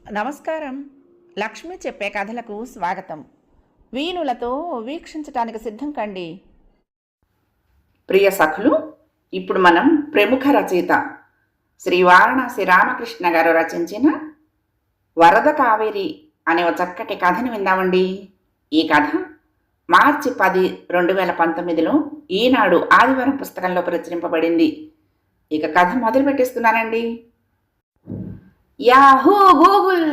నమస్కారం. లక్ష్మి చెప్పే కథలకు స్వాగతం. వీణులతో వీక్షించటానికి సిద్ధం కండి. ప్రియ సఖులు, ఇప్పుడు మనం ప్రముఖ రచయిత శ్రీ వారణాసి రామకృష్ణ గారు రచించిన వరద కావేరి అనే ఒక చక్కటి కథను విందామండి. ఈ కథ మార్చి 10, 2019లో ఈనాడు ఆదివారం పుస్తకంలో ప్రచురింపబడింది. ఇక కథ మొదలు పెట్టేస్తున్నానండి. Yahoo Google!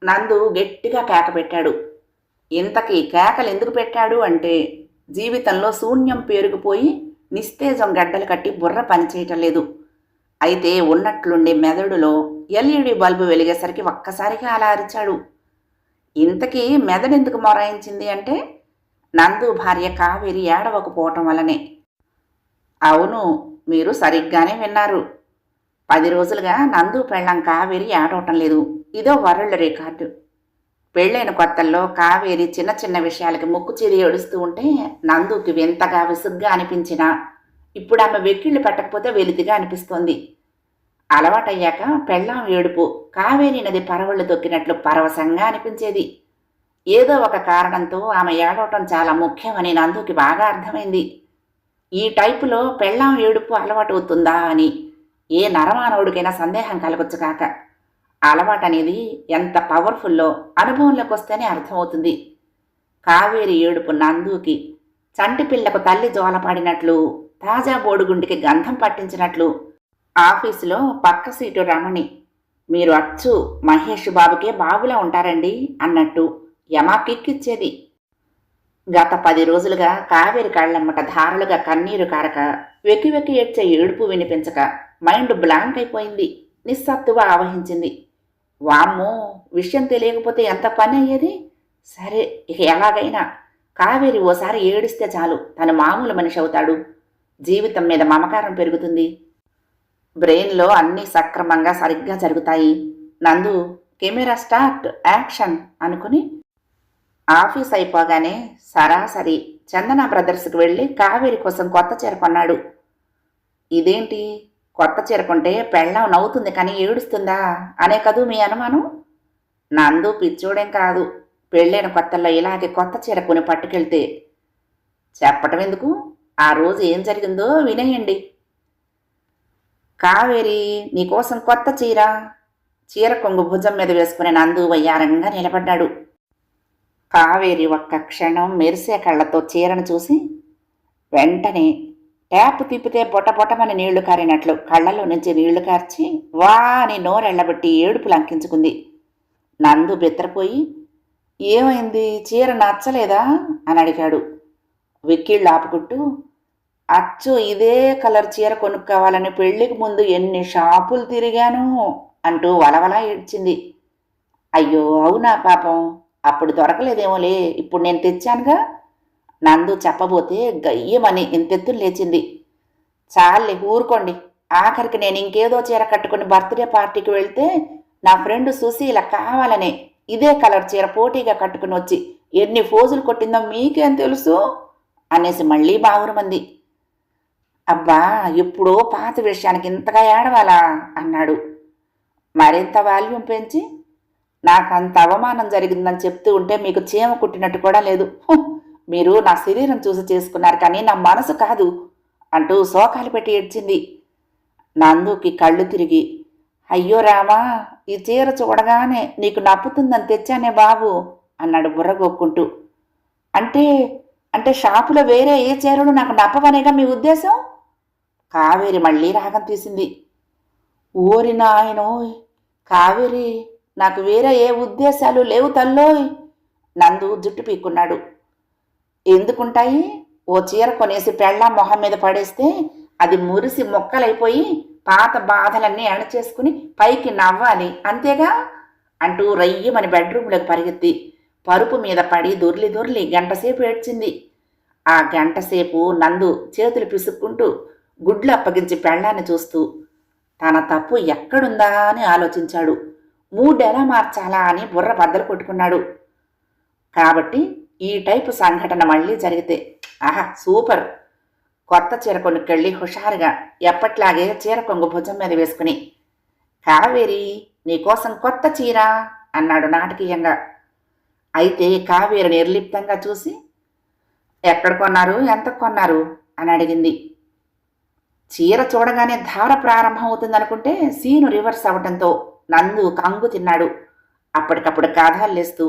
నందు గట్టిగా కేక పెట్టాడు. ఇంతకీ కేకలు ఎందుకు పెట్టాడు అంటే, జీవితంలో శూన్యం పేరుకుపోయి నిస్తేజం గడ్డలు కట్టి బుర్ర పనిచేయటం లేదు. అయితే ఉన్నట్లుండి మెదడులో ఎల్ఈడి బల్బు వెలిగేసరికి ఒక్కసారిగా అలా అరిచాడు. ఇంతకీ మెదడెందుకు మొరాయించింది అంటే, నందు భార్య కావేరి ఏడవకపోవటం వల్లనే. అవును, మీరు సరిగ్గానే విన్నారు. 10 రోజులుగా నందు పెళ్ళం కావేరి ఏడవటం లేదు. ఇదో వరల్డ్ రికార్డు. పెళ్ళైన కొత్తల్లో కావేరి చిన్న చిన్న విషయాలకి ముక్కు చీరి ఏడుస్తూ ఉంటే నందుకి వింతగా విసుగ్గా అనిపించినా, ఇప్పుడు ఆమె వెక్కిళ్ళు పెట్టకపోతే వెలితిగా అనిపిస్తోంది. అలవాటయ్యాక పెళ్ళాం ఏడుపు కావేరి నది పరవళ్ళు తొక్కినట్లు పరవశంగా అనిపించేది. ఏదో ఒక కారణంతో ఆమె ఏడవటం చాలా ముఖ్యమని నందుకి బాగా అర్థమైంది. ఈ టైపులో పెళ్ళాం ఏడుపు అలవాటు అవుతుందా అని ఏ నరమానవుడికైనా సందేహం కలగొచ్చు కాక. అలవాటు అనేది ఎంత పవర్ఫుల్లో అనుభవంలోకి వస్తేనే అర్థమవుతుంది. కావేరి ఏడుపు నందుకి చంటి పిల్లకు తల్లి జోలపాడినట్లు, తాజా బోడుగుండికి గంధం పట్టించినట్లు. ఆఫీసులో పక్క సీటు రమణి, మీరు అచ్చు మహేష్ బాబుకే బాబులా ఉంటారండి అన్నట్టు యమా కిక్కిచ్చేది. గత 10 రోజులుగా కావేరి కళ్ళమ్మట ధారలుగా కన్నీరు కారక, వెక్కి వెక్కి ఏడ్చే ఏడుపు వినిపించక మైండ్ బ్లాంక్ అయిపోయింది. నిస్సత్తువ ఆవహించింది. వామ్మో, విషయం తెలియకపోతే ఎంత పని అయ్యేది. సరే, ఇక ఎలాగైనా కావేరి ఓసారి ఏడిస్తే చాలు తను మామూలు మనిషి అవుతాడు. జీవితం మీద మమకారం పెరుగుతుంది. బ్రెయిన్లో అన్నీ సక్రమంగా సరిగ్గా జరుగుతాయి. నందు కెమెరా స్టార్ట్ యాక్షన్ అనుకుని ఆఫీస్ అయిపోగానే సరాసరి చందన బ్రదర్స్కి వెళ్ళి కావేరి కోసం కొత్త చీర కొన్నాడు. ఇదేంటి, కొత్త చీర కొంటే పెళ్ళం నవ్వుతుంది కానీ ఏడుస్తుందా అనే కదూ మీ అనుమానం? నందు పిచ్చోడేం కాదు. పెళ్ళైన కొత్తల్లో ఇలాగే కొత్త చీర కొని పట్టుకెళ్తే. చెప్పటం ఎందుకు, ఆ రోజు ఏం జరిగిందో వినేయండి. కావేరి, నీకోసం కొత్త చీర. చీర కొంగు భుజం మీద వేసుకుని నందు వయ్యారంగా నిలబడ్డాడు. కావేరి ఒక్క క్షణం మెరిసే కళ్ళతో చీరను చూసి వెంటనే ట్యాప్ తిప్పితే బొటబొటమని నీళ్లు కారినట్లు కళ్ళలో నుంచి నీళ్లు కార్చి వా అని నోరెళ్లబెట్టి ఏడుపు లంకించుకుంది. నందు బెత్తరపోయి, ఏమైంది, చీర నచ్చలేదా అని అడిగాడు. వెక్కిళ్ళు ఆపుకుంటూ, అచ్చు ఇదే కలర్ చీర కొనుక్కోవాలని పెళ్లికి ముందు ఎన్ని షాపులు తిరిగాను అంటూ వలవలా ఏడ్చింది. అయ్యో అవునా పాపం, అప్పుడు దొరకలేదేమోలే, ఇప్పుడు నేను తెచ్చానుగా. నందు చెప్పబోతే గయ్యమని ఇంతెత్తులు లేచింది. చాలే ఊరుకోండి, ఆఖరికి నేను ఇంకేదో చీర కట్టుకుని బర్త్డే పార్టీకి వెళ్తే నా ఫ్రెండ్ సుశీల కావాలనే ఇదే కలర్ చీర పోటీగా కట్టుకుని వచ్చి ఎన్ని ఫోజులు కొట్టిందో మీకేం తెలుసు అనేసి మళ్ళీ బావురమంది. అబ్బా, ఎప్పుడో పాత విషయానికి ఇంతగా ఏడవాలా అన్నాడు. మరింత వాల్యూమ్ పెంచి, నాకంత అవమానం జరిగిందని చెప్తూ ఉంటే మీకు చీమ కుట్టినట్టు కూడా లేదు. మీరు నా శరీరం చూసి చేసుకున్నారు కానీ నా మనసు కాదు అంటూ శోకాలు పెట్టి ఏడ్చింది. నందుకి కళ్ళు తిరిగి, అయ్యో రామా, ఈ చీర చూడగానే నీకు నప్పుతుందని తెచ్చానే బాబు అన్నాడు బుర్రగొక్కుంటూ. అంటే అంటే షాపులో వేరే ఏ చీరలు నాకు నప్పవనేగా మీ ఉద్దేశం? కావేరి మళ్ళీ రాగం తీసింది. ఓరి నాయనోయ్ కావేరి, నాకు వేరే ఏ ఉద్దేశాలు లేవు తల్లోయ్. నందు జుట్టు పీక్కున్నాడు. ఎందుకుంటాయి, ఓ చీర కొనేసి పెళ్ళాం మొహం మీద పడేస్తే అది మురిసి మొక్కలైపోయి పాత బాధలన్నీ అణచేసుకుని పైకి నవ్వాలి అంతేగా అంటూ రయ్యమని బెడ్రూమ్లోకి పరిగెత్తి పరుపు మీద పడి దొర్లి దొర్లి గంటసేపు ఏడ్చింది. ఆ గంటసేపు నందు చేతులు పిసుక్కుంటూ గుడ్లు అప్పగించి పెళ్ళాన్ని చూస్తూ తన తప్పు ఎక్కడుందా అని ఆలోచించాడు. మూడ్ ఎలా మార్చాలా అని బుర్ర బద్దలు కొట్టుకున్నాడు. కాబట్టి ఈ టైపు సంఘటన మళ్ళీ జరిగితే, ఆహా సూపర్, కొత్త చీర కొనుక్కెళ్ళి హుషారుగా ఎప్పట్లాగే చీర కొంగు భుజం మీద వేసుకుని కావేరి, నీకోసం కొత్త చీర అన్నాడు నాటకీయంగా. అయితే కావేరి నిర్లిప్తంగా చూసి, ఎక్కడ కొన్నారు, ఎంత కొన్నారు అని అడిగింది. చీర చూడగానే ధార ప్రారంభం అవుతుందనుకుంటే సీను రివర్స్ అవటంతో నందు కంగు తిన్నాడు. అప్పటికప్పుడు కాదాలేస్తూ,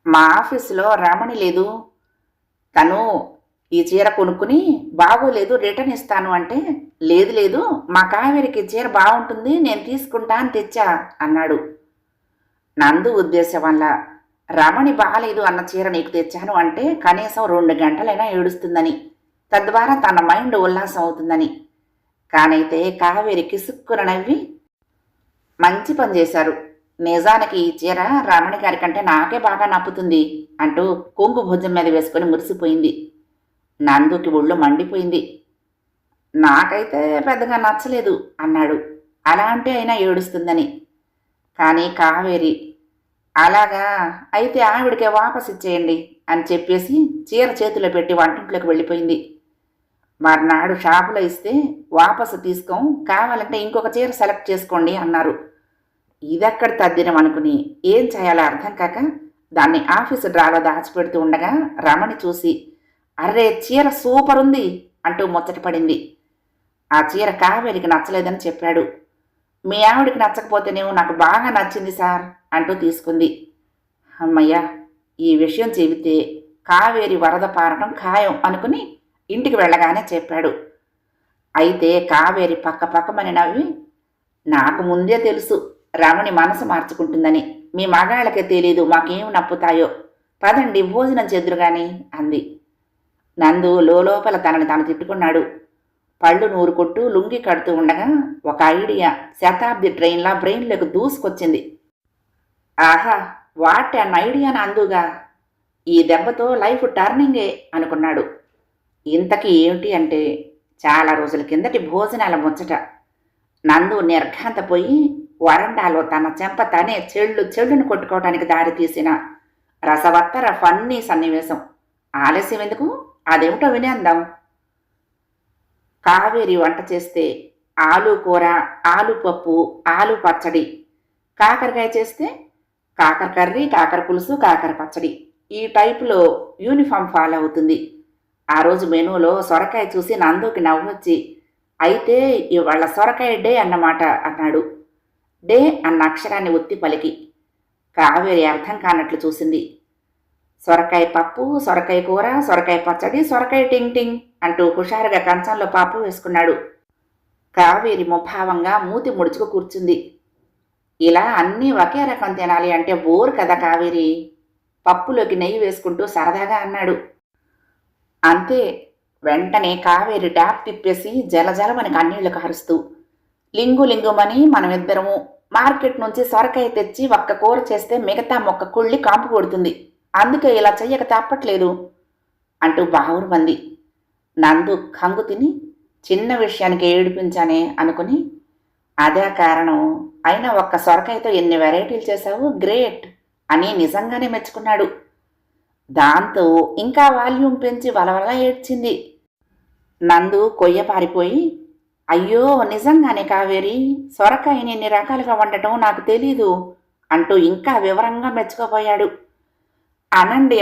మా ఆఫీసులో రమణి లేదు, తను ఈ చీర కొనుక్కుని బాగోలేదు రిటర్న్ ఇస్తాను అంటే, లేదు లేదు మా కావేరికి చీర బాగుంటుంది నేను తీసుకుంటా అని తెచ్చా అన్నాడు. నందు ఉద్దేశం వల్ల రమణి బాలేదు అన్న చీర నీకు తెచ్చాను అంటే కనీసం 2 గంటలైనా ఏడుస్తుందని, తద్వారా తన మైండ్ ఉల్లాసం అవుతుందని. కానైతే కావేరి కిసుక్కున నవ్వి, మంచి పని చేశారు, నిజానికి ఈ చీర రమణి గారి కంటే నాకే బాగా నప్పుతుంది అంటూ కొంగు భుజం మీద వేసుకుని మురిసిపోయింది. నందుకి ఒళ్ళు మండిపోయింది. నాకైతే పెద్దగా నచ్చలేదు అన్నాడు, అలా అంటే అయినా ఏడుస్తుందని. కానీ కావేరి, అలాగా అయితే ఆవిడికే వాపస్ ఇచ్చేయండి అని చెప్పేసి చీర చేతిలో పెట్టి వంటింట్లోకి వెళ్ళిపోయింది. మర్నాడు షాపులో ఇస్తే వాపసు తీసుకోం, కావాలంటే ఇంకొక చీర సెలెక్ట్ చేసుకోండి అన్నారు. ఇదెక్కడ తద్దినం అనుకుని ఏం చేయాలో అర్థం కాక దాన్ని ఆఫీసు డ్రాలో దాచిపెడుతూ ఉండగా రమణి చూసి, అర్రే చీర సూపర్ ఉంది అంటూ ముచ్చటపడింది. ఆ చీర కావేరికి నచ్చలేదని చెప్పాడు. మీ ఆవిడికి నచ్చకపోతేనేమో నాకు బాగా నచ్చింది సార్ అంటూ తీసుకుంది. అమ్మయ్య, ఈ విషయం చెబితే కావేరి వరద పారటం ఖాయం అనుకుని ఇంటికి వెళ్ళగానే చెప్పాడు. అయితే కావేరి పక్కమని నవ్వి, నాకు ముందే తెలుసు రమణి మనసు మార్చుకుంటుందని, మీ మగాళ్ళకే తెలీదు మాకేం నప్పుతాయో, పదండి భోజనం చెద్దురుగాని అంది. నందు లోపల తనని తాను తిట్టుకున్నాడు. పళ్ళు నూరుకొట్టు లుంగి కడుతూ ఉండగా ఒక ఐడియా శతాబ్ది ట్రైన్లా బ్రెయిన్లోకి దూసుకొచ్చింది. ఆహా, వాట్ అన్ ఐడియాను అందుగా, ఈ దెబ్బతో లైఫ్ టర్నింగే అనుకున్నాడు. ఇంతకీ ఏమిటి అంటే చాలా రోజుల కిందటి భోజనాల ముచ్చట. నందు నిర్ఘాంతపోయి వరండాలో తన చెంప తనే చెళ్ళును కొట్టుకోవటానికి దారి తీసిన రసవత్తర ఫన్నీ సన్నివేశం. ఆలస్యం ఎందుకు, అదేమిటో వినేద్దాం. కావేరి వంట చేస్తే ఆలు కూర, ఆలు పప్పు, ఆలు పచ్చడి. కాకరకాయ చేస్తే కాకర కర్రీ, కాకర పులుసు, కాకర పచ్చడి. ఈ టైపులో యూనిఫామ్ ఫాలో అవుతుంది. ఆ రోజు మెనూలో సొరకాయ చూసి నందుకి నవ్వొచ్చి, అయితే ఇవాళ సొరకాయ డే అన్నమాట అన్నాడు. డే అన్న అక్షరాన్ని ఒత్తి పలికి. కావేరి అర్థం కానట్లు చూసింది. సొరకాయ పప్పు, సొరకాయ కూర, సొరకాయ పచ్చడి, సొరకాయ టింగ్ టింగ్ అంటూ హుషారుగా కంచంలో పాపు వేసుకున్నాడు. కావేరి ముభావంగా మూతి ముడుచుకు కూర్చుంది. ఇలా అన్నీ ఒకే రకం తినాలి అంటే బోర్ కదా కావేరి, పప్పులోకి నెయ్యి వేసుకుంటూ సరదాగా అన్నాడు. అంతే. వెంటనే కావేరి ట్యాప్ తిప్పేసి జలజలమని కన్నీళ్లు కారుస్తూ, లింగుమని మనమిద్దరము మార్కెట్ నుంచి సొరకాయ తెచ్చి ఒక్క కూర చేస్తే మిగతా మొక్క కుళ్ళి కాంపు కొడుతుంది, అందుకే ఇలా చెయ్యక తప్పట్లేదు అంటూ బావురుమంది. నందు కంగు తిని చిన్న విషయానికి ఏడిపించానే అనుకుని, అదే కారణం, అయినా ఒక్క సొరకాయతో ఎన్ని వెరైటీలు చేశావు, గ్రేట్ అని నిజంగానే మెచ్చుకున్నాడు. దాంతో ఇంకా వాల్యూమ్ పెంచి వలవల ఏడ్చింది. నందు కొయ్య పారిపోయి, అయ్యో నిజంగానే కావేరి, సొరకాయని ఎన్ని రకాలుగా వండటం నాకు తెలీదు అంటూ ఇంకా వివరంగా మెచ్చుకోపోయాడు. అనండి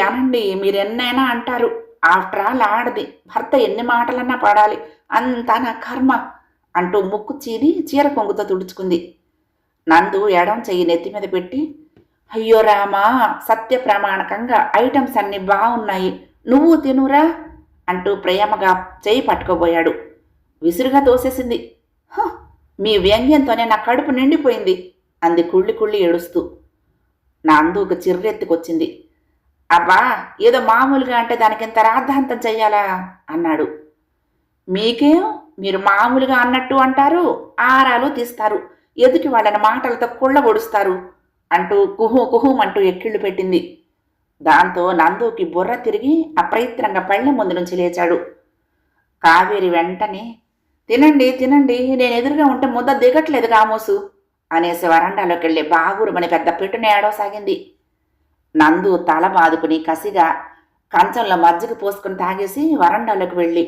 మీరెన్నైనా అంటారు, ఆఫ్టర్ ఆల్ ఆడది, భర్త ఎన్ని మాటలన్నా పడాలి, అంతా నా కర్మ అంటూ ముక్కు చీది చీర కొంగుతో తుడుచుకుంది. నందు ఎడం చెయ్యి నెత్తి మీద పెట్టి, అయ్యో రామా, సత్య ప్రమాణకంగా ఐటమ్స్ అన్ని బాగున్నాయి, నువ్వు తినురా అంటూ ప్రేమగా చెయ్యి పట్టుకోబోయాడు. విసురుగా తోసేసింది. మీ వ్యంగ్యంతోనే నా కడుపు నిండిపోయింది అంది కుళ్ళి ఏడుస్తూ. నందుకు చిర్రెత్తుకొచ్చింది. అబ్బా, ఏదో మామూలుగా అంటే దానికింత రాద్ధాంతం చెయ్యాలా అన్నాడు. మీకేం, మీరు మామూలుగా అన్నట్టు అంటారు, ఆరాలు తీస్తారు, ఎదుటి వాళ్ళని మాటలతో కుళ్ళబొడుస్తారు అంటూ కుహుమంటూ ఎక్కిళ్ళు పెట్టింది. దాంతో నందుకి బుర్ర తిరిగి అప్రయత్నంగా పళ్ళ ముందు నుంచి లేచాడు. కావేరి వెంటనే, తినండి నేను ఎదురుగా ఉంటే ముద్ద దిగట్లేదు కామోసు అనేసి వరండాలోకి వెళ్ళి బాగురుమని పెద్ద పెట్టుని ఏడవసాగింది. నందు తల బాదుకుని కసిగా కంచంలో మజ్జిగ పోసుకుని తాగేసి వరండాలోకి వెళ్ళి,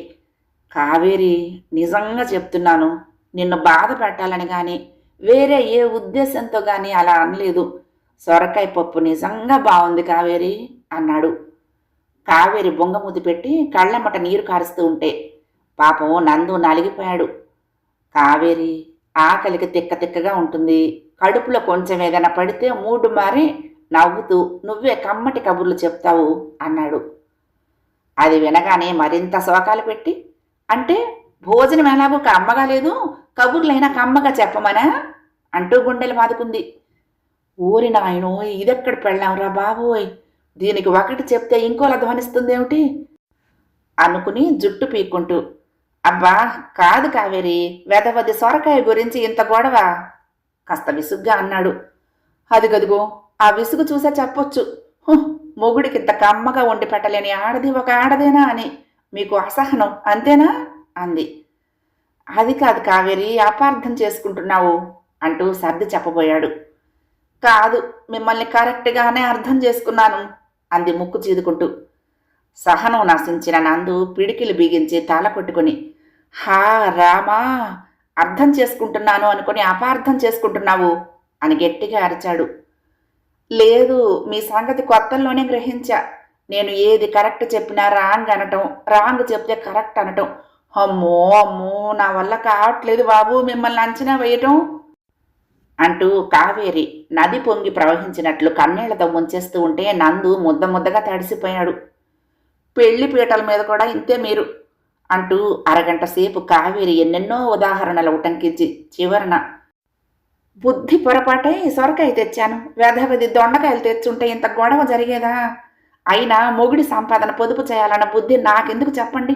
కావేరి నిజంగా చెప్తున్నాను, నిన్ను బాధ పెట్టాలని కానీ వేరే ఏ ఉద్దేశంతో గాని అలా అనలేదు. సొరకాయ పప్పు నిజంగా బాగుంది కావేరి అన్నాడు. కావేరి బొంగమూతి పెట్టి కళ్ళెమ్మట నీరు కారుస్తూ ఉంటే పాపం నందు నలిగిపోయాడు. కావేరి, ఆకలికి తిక్క తిక్కగా ఉంటుంది. కడుపులో కొంచెం ఏదైనా పడితే మూడు మారి నవ్వుతూ నువ్వే కమ్మటి కబుర్లు చెప్తావు అన్నాడు. అది వినగానే మరింత శోకాలు పెట్టి, అంటే భోజనం ఎలాగో కమ్మగా లేదు, కబుర్లైనా కమ్మగా చెప్పమనా అంటూ గుండెలు బాదుకుంది. ఊరి నాయనో, ఇదెక్కడ పెళ్ళాంరా బాబోయ్, దీనికి ఒకటి చెప్తే ఇంకోలా ధ్వనిస్తుందేమిటి అనుకుని జుట్టు పీక్కుంటూ, అబ్బా కాదు కావేరి, వెదవది సొరకాయ గురించి ఇంత గొడవ కాస్త విసుగ్గా అన్నాడు. అదిగదిగో ఆ విసుగు చూసా చెప్పొచ్చు. మొగుడికింత కమ్మగా వండి పెట్టలేని ఆడది ఒక ఆడదేనా అని మీకు అసహనం అంతేనా అంది. అది కాదు కావేరి, అపార్థం చేసుకుంటున్నావు అంటూ సర్ది చెప్పబోయాడు. కాదు, మిమ్మల్ని కరెక్ట్గానే అర్థం చేసుకున్నాను అంది ముక్కు చీదుకుంటూ. సహనం నశించిన నందు పిడికిలు బిగించి తల కొట్టుకుని, హా రామా, అర్థం చేసుకుంటున్నాను అనుకుని అపార్థం చేసుకుంటున్నావు అని గట్టిగా అరిచాడు. లేదు, మీ సంగతి కొత్తల్లోనే గ్రహించా. నేను ఏది కరెక్ట్ చెప్పినా రాంగ్ అనటం, రాంగ్ చెప్తే కరెక్ట్ అనటం. అమ్మో అమ్మో, నా వల్ల కావట్లేదు బాబు మిమ్మల్ని అంచనా వేయటం అంటూ కావేరి నది పొంగి ప్రవహించినట్లు కన్నీళ్లతో ముంచేస్తూ ఉంటే నందు ముద్ద ముద్దగా తడిసిపోయాడు. పెళ్లి పీటల మీద కూడా ఇంతే మీరు అంటూ అరగంట సేపు కావేరి ఎన్నెన్నో ఉదాహరణలు ఉటంకించి చివరన, బుద్ధి పొరపాటే సొరకాయ తెచ్చాను, వెధవది దొండకాయలు తెచ్చుంటే ఇంత గొడవ జరిగేదా? అయినా మొగుడి సంపాదన పొదుపు చేయాలన్న బుద్ధి నాకెందుకు చెప్పండి,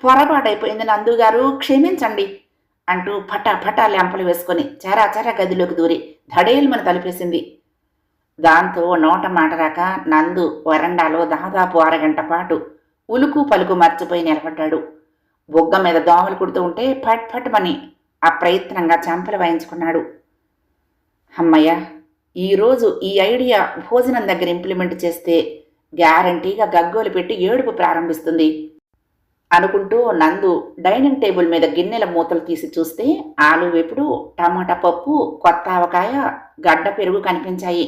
పొరపాటైపోయింది నందుగారు, క్షమించండి అంటూ పటా లెంపలు వేసుకొని చెరా గదిలోకి దూరి ధడేల్మని తలుపేసింది. దాంతో నోట మాట రాక నందు వరండాలో దాదాపు అరగంట పాటు ఉలుకు పలుకు మర్చిపోయి నిలబడ్డాడు. బొగ్గ మీద దోమలు కుడుతూ ఉంటే ఫట్ ఫట్మని అప్రయత్నంగా చెంపలు వాయించుకున్నాడు. అమ్మయ్య, ఈరోజు ఈ ఐడియా భోజనం దగ్గర ఇంప్లిమెంట్ చేస్తే గ్యారంటీగా గగ్గోలు పెట్టి ఏడుపు ప్రారంభిస్తుంది అనుకుంటూ నందు డైనింగ్ టేబుల్ మీద గిన్నెల మూతలు తీసి చూస్తే ఆలు వేపుడు, టమాటా పప్పు, కొత్త ఆవకాయ, గడ్డ పెరుగు కనిపించాయి.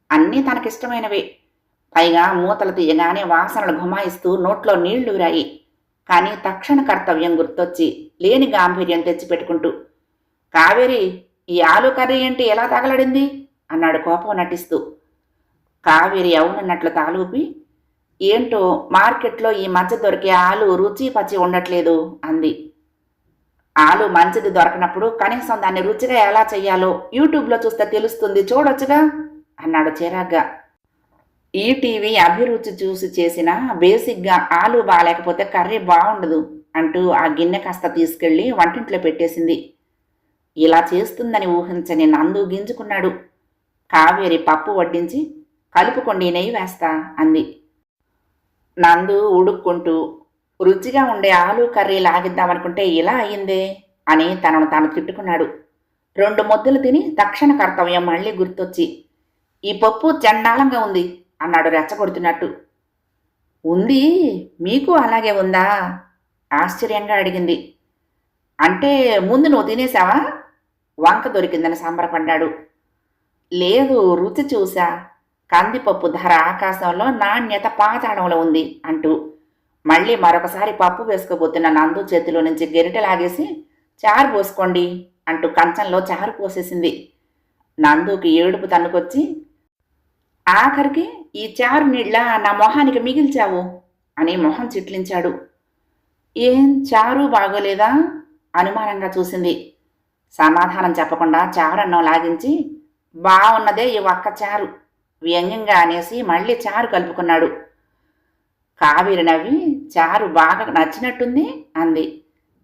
అన్నీ తనకిష్టమైనవే. పైగా మూతలు తీయగానే వాసనలు గుమాయిస్తూ నోట్లో నీళ్లూరాయి. కానీ తక్షణ కర్తవ్యం గుర్తొచ్చి లేని గాంభీర్యం తెచ్చిపెట్టుకుంటూ, కావేరి, ఈ ఆలు కర్రీ ఏంటి ఎలా తగలడింది అన్నాడు కోపం నటిస్తూ. కావేరి అవునన్నట్లు తాలూపి, ఏంటో మార్కెట్లో ఈ మధ్య దొరికే ఆలు రుచి పచ్చి ఉండట్లేదు అంది. ఆలు మంచిది దొరకనప్పుడు కనీసం దాన్ని రుచిగా ఎలా చెయ్యాలో యూట్యూబ్లో చూస్తే తెలుస్తుంది, చూడొచ్చుగా అన్నాడు చిరాగ్గా. ఈ టీవీ అభిరుచి చూసి చేసిన బేసిక్గా ఆలు బాగాలేకపోతే కర్రీ బాగుండదు అంటూ ఆ గిన్నె కాస్త తీసుకెళ్లి వంటింట్లో పెట్టేసింది. ఇలా చేస్తుందని ఊహించని నందు గింజుకున్నాడు. కావేరి పప్పు వడ్డించి, కలుపుకొండి నెయ్యి వేస్తా అంది. నందు ఉడుక్కుంటూ, రుచిగా ఉండే ఆలు కర్రీ లాగిద్దామనుకుంటే ఇలా అయ్యిందే అని తనను తాను తిట్టుకున్నాడు. 2 ముద్దలు తిని తక్షణ కర్తవ్యం మళ్ళీ గుర్తొచ్చి, ఈ పప్పు చండాలంగా ఉంది అన్నాడు రెచ్చగొడుతున్నట్టు. ఉంది, మీకు అలాగే ఉందా ఆశ్చర్యంగా అడిగింది. అంటే ముందు నువ్వు తినేశావా? వంక దొరికిందని సంబరపడ్డాడు. లేదు, రుచి చూసా, కందిపప్పు ధర ఆకాశంలో, నాణ్యత పాతాళంలో ఉంది అంటూ మళ్ళీ మరొకసారి పప్పు వేసుకోబోతున్న నందు చేతిలో నుంచి గెరిటె లాగేసి, చారు పోసుకోండి అంటూ కంచంలో చారు పోసేసింది. నందుకి ఏడుపు తన్నుకొచ్చి, ఆఖరికి ఈ చారు నీళ్ళ నా మొహానికి మిగిల్చావు అని మొహం చిట్లించాడు. ఏం చారు బాగోలేదా అనుమానంగా చూసింది. సమాధానం చెప్పకుండా చారన్నం లాగించి, బాగున్నదే ఈ ఒక్క చారు వ్యంగ్యంగా అనేసి మళ్ళీ చారు కలుపుకున్నాడు. కావేరి నవ్వి, చారు బాగా నచ్చినట్టుంది అంది.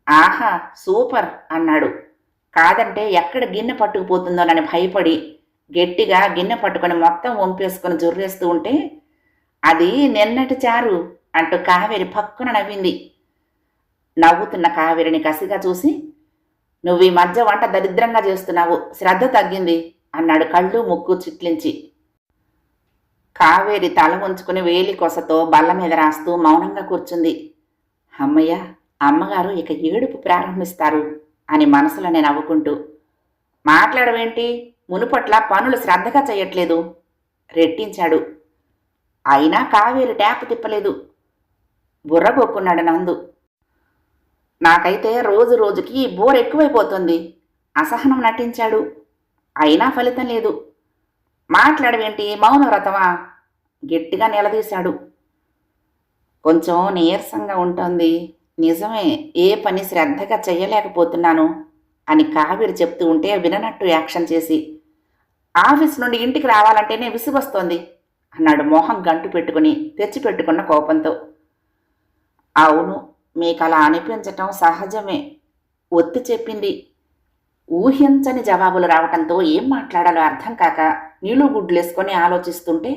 ఆహా సూపర్ అన్నాడు. కాదంటే ఎక్కడ గిన్నె పట్టుకుపోతుందోనని భయపడి గట్టిగా గిన్నె పట్టుకొని మొత్తం వంపేసుకుని జుర్రేస్తూ ఉంటే, అది నిన్నటి చారు అంటూ కావేరి పక్కున నవ్వింది. నవ్వుతున్న కావేరిని కసిగా చూసి, నువ్వు ఈ మధ్య వంట దరిద్రంగా చేస్తున్నావు, శ్రద్ధ తగ్గింది అన్నాడు కళ్ళు ముక్కు చిట్లించి. కావేరి తల ఉంచుకుని వేలి కొసతో బల్ల మీద రాస్తూ మౌనంగా కూర్చుంది. అమ్మయ్య, అమ్మగారు ఇక ఏడుపు ప్రారంభిస్తారు అని మనసులోనే నవ్వుకుంటూ, మాట్లాడవేంటి? మునుపట్ల పనులు శ్రద్ధగా చెయ్యట్లేదు రెట్టించాడు. అయినా కావేరి ట్యాప్ తిప్పలేదు. బుర్రగొక్కున్నాడు నందు. నాకైతే రోజు రోజుకి బోర్ ఎక్కువైపోతుంది అసహనం నటించాడు. అయినా ఫలితం లేదు. మాట్లాడవేంటి? మౌనవ్రతమా? గట్టిగా నిలదీశాడు. కొంచెం నీరసంగా ఉంటుంది. నిజమే, ఏ పని శ్రద్ధగా చెయ్యలేకపోతున్నాను అని కావేరి చెప్తూ ఉంటే విననట్టు యాక్షన్ చేసి, ఆఫీస్ నుండి ఇంటికి రావాలంటేనే విసుగొస్తోంది అన్నాడు మొహం గంటు పెట్టుకుని తెచ్చిపెట్టుకున్న కోపంతో. అవును, మీకలా అనిపించటం సహజమే ఒత్తి చెప్పింది. ఊహించని జవాబులు రావటంతో ఏం మాట్లాడాలో అర్థం కాక నీళ్లుగుడ్లేసుకొని ఆలోచిస్తుంటే,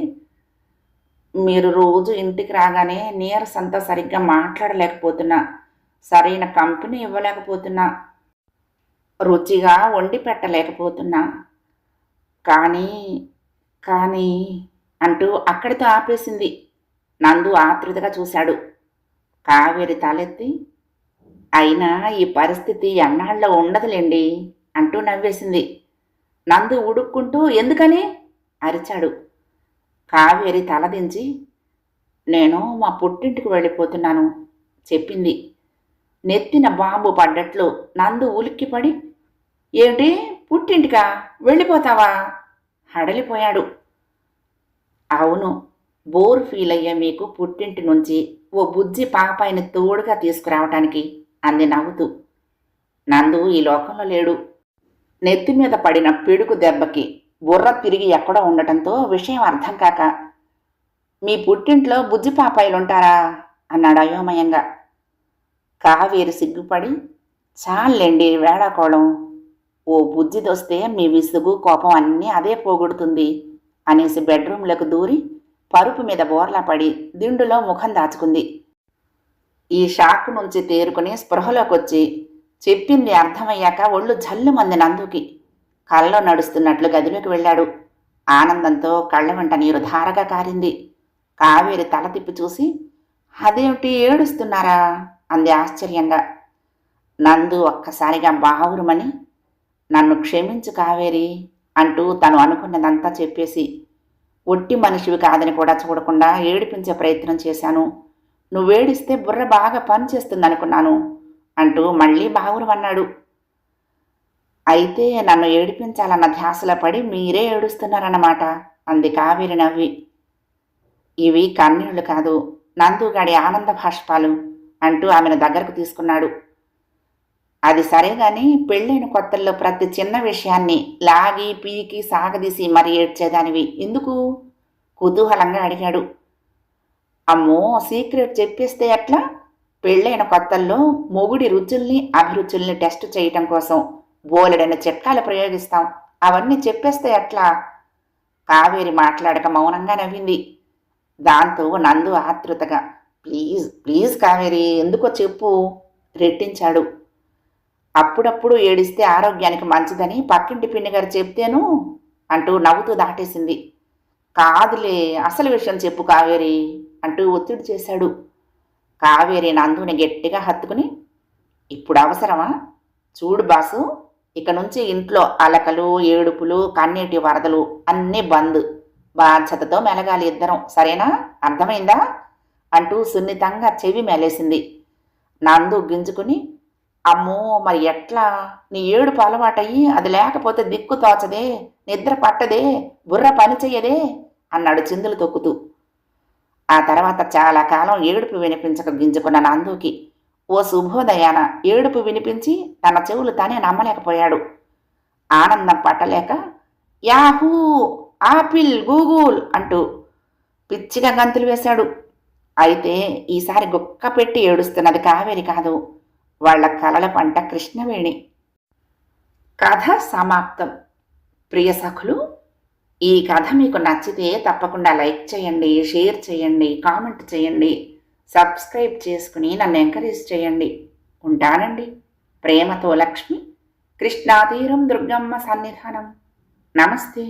మీరు రోజు ఇంటికి రాగానే నీరసంతా సరిగ్గా మాట్లాడలేకపోతున్నా, సరైన కంపెనీ ఇవ్వలేకపోతున్నా, రుచిగా వండి పెట్టలేకపోతున్నా, కానీ కానీ అంటూ అక్కడితో ఆపేసింది. నందు ఆతృతగా చూశాడు. కావేరి తలెత్తి, అయినా ఈ పరిస్థితి ఎన్నాళ్ళలో ఉండదులేండి అంటూ నవ్వేసింది. నందు ఉడుక్కుంటూ ఎందుకని అరిచాడు. కావేరి తలదించి, నేను మా పుట్టింటికి వెళ్ళిపోతున్నాను చెప్పింది. నెత్తిన బాంబు పడ్డట్లు నందు ఉలిక్కిపడి, ఏమిటి పుట్టింటికా? వెళ్ళిపోతావా? హడలిపోయాడు. అవును, బోర్ ఫీల్ అయ్యే మీకు పుట్టింటి నుంచి ఓ బుజ్జి పాపాయిని తోడుగా తీసుకురావటానికి అంది నవ్వుతూ. నందు ఈ లోకంలో లేడు. నెత్తి మీద పడిన పిడుగు దెబ్బకి బుర్ర తిరిగి ఎక్కడో ఉండటంతో విషయం అర్థం కాక, మీ పుట్టింట్లో బుజ్జి పాపాయిలుంటారా అన్నాడు అయోమయంగా. కావేరి సిగ్గుపడి, చాలండి వేళాకోళం, ఓ బుజ్జిదొస్తే మీ విసుగు కోపం అన్నీ అదే పోగొడుతుంది అనేసి బెడ్రూంలోకి దూరి పరుపు మీద బోర్లా పడి దిండులో ముఖం దాచుకుంది. ఈ షాక్ నుంచి తేరుకుని స్పృహలోకొచ్చి చెప్పింది అర్థమయ్యాక ఒళ్ళు జల్లుమంది నందుకి. కళ్ళలో నడుస్తున్నట్లు గదిలోకి వెళ్ళాడు. ఆనందంతో కళ్ళ వెంట నీరు ధారగా కారింది. కావేరి తల తిప్పి చూసి, అదేమిటి ఏడుస్తున్నారా అంది ఆశ్చర్యంగా. నందు ఒక్కసారిగా బావురుమని, నన్ను క్షమించు కావేరి అంటూ తను అనుకున్నదంతా చెప్పేసి, ఒట్టి మనిషివి కాదని కూడా చూడకుండా ఏడిపించే ప్రయత్నం చేశాను, నువ్వేడిస్తే బుర్ర బాగా పనిచేస్తుందనుకున్నాను అంటూ మళ్ళీ బావురమన్నాడు. అయితే నన్ను ఏడిపించాలన్న ధ్యాసలో పడి మీరే ఏడుస్తున్నారన్నమాట అంది కావేరి నవ్వి. ఇవి కన్నీళ్లు కాదు, నందుగాడి ఆనంద భాష్పాలు అంటూ ఆమెను దగ్గరకు తీసుకున్నాడు. అది సరే గాని పెళ్ళైన కొత్తల్లో ప్రతి చిన్న విషయాన్ని లాగి పీకి సాగదీసి మరి ఏడ్చేదానివి ఎందుకు? కుతూహలంగా అడిగాడు. అమ్మో, సీక్రెట్ చెప్పేస్తే ఎట్లా? పెళ్ళైన కొత్తల్లో మొగుడి రుచుల్ని అభిరుచుల్ని టెస్ట్ చేయటం కోసం బోలెడైన చిట్కాలు ప్రయోగిస్తాం, అవన్నీ చెప్పేస్తే ఎట్లా? కావేరి మాట్లాడక మౌనంగా నవ్వింది. దాంతో నందు ఆతృతగా, ప్లీజ్ ప్లీజ్ కావేరి, ఎందుకో చెప్పు రెట్టించాడు. అప్పుడప్పుడు ఏడిస్తే ఆరోగ్యానికి మంచిదని పక్కింటి పిన్నిగారు చెప్తేను అంటూ నవ్వుతూ దాటేసింది. కాదులే, అసలు విషయం చెప్పు కావేరి అంటూ ఒత్తిడి చేశాడు. కావేరి నందుని గట్టిగా హత్తుకుని, ఇప్పుడు అవసరమా? చూడు బాసు, ఇక నుంచి ఇంట్లో అలకలు ఏడుపులు కన్నీటి వరదలు అన్నీ బంద్, బాధ్యతతో మెలగాలి ఇద్దరం, సరేనా? అర్థమైందా అంటూ సున్నితంగా చెవి మెలేసింది. నందు గింజుకుని, అమ్మో మరి ఎట్లా? నీ ఏడుపు అలవాటయ్యి అది లేకపోతే దిక్కు తోచదే, నిద్ర పట్టదే, బుర్ర పని చెయ్యదే అన్నాడు చిందులు తొక్కుతూ. ఆ తర్వాత చాలా కాలం ఏడుపు వినిపించక గింజుకున్న నందుకి ఓ శుభోదయాన ఏడుపు వినిపించి తన చెవులు తానే నమ్మలేకపోయాడు. ఆనందం పట్టలేక, యాహూ, ఆపిల్, గూగుల్ అంటూ పిచ్చిగా గంతులు వేశాడు. అయితే ఈసారి గుక్క పెట్టి ఏడుస్తున్నది కావేరి కాదు, వాళ్ల కలల పంట కృష్ణవేణి. కథ సమాప్తం. ప్రియ సఖులు, ఈ కథ మీకు నచ్చితే తప్పకుండా లైక్ చేయండి, షేర్ చేయండి, కామెంట్ చేయండి, సబ్స్క్రైబ్ చేసుకుని నన్ను ఎంకరేజ్ చేయండి. ఉంటానండి. ప్రేమతో లక్ష్మి, కృష్ణాతీరం దుర్గమ్మ సన్నిధానం. నమస్తే.